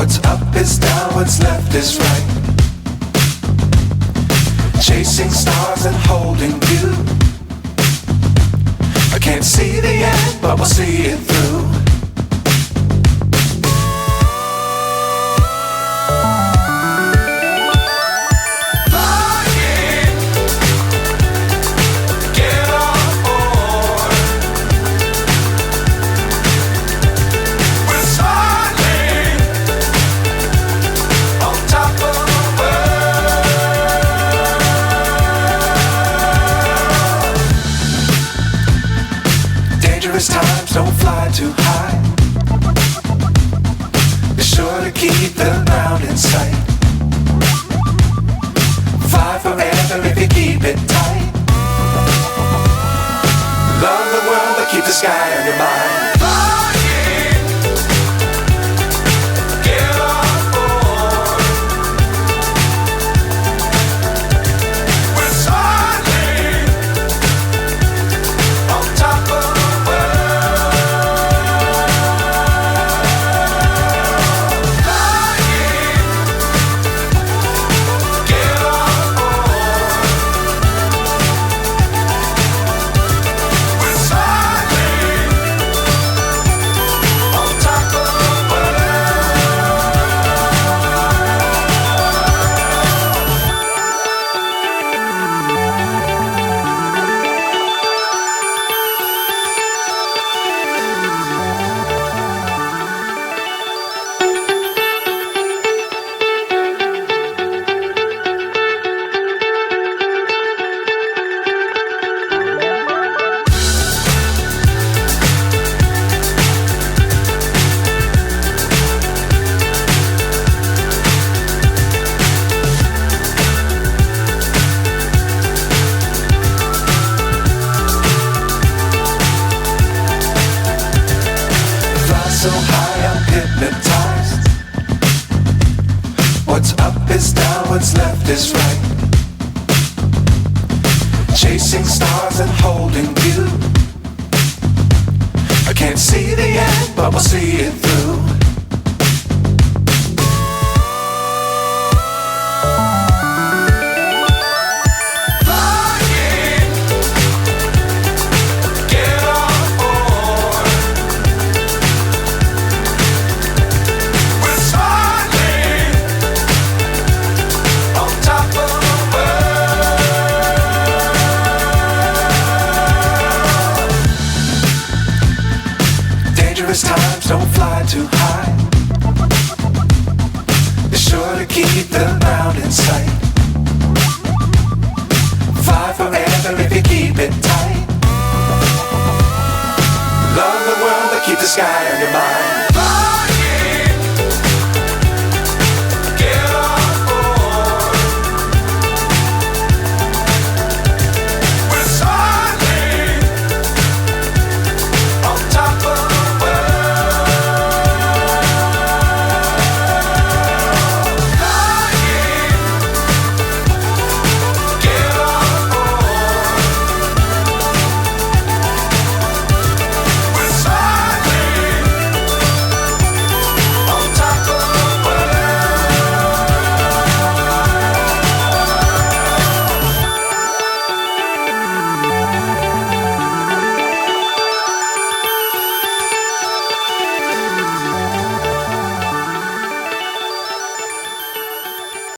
What's up is down, what's left is right. Chasing stars and holding you. I can't see the end, but we'll see it through. Times don't fly too high. Be sure to keep the ground in sight. Fly forever if you keep it tight. Love the world but keep the sky on your mind. So high I'm hypnotized. What's up is down, what's left is right. Chasing stars and holding you. I can't see the end, but we'll see it through. Times don't fly too high. Be sure to keep the ground in sight. Fly forever if you keep it tight. Love the world but keep the sky on your mind.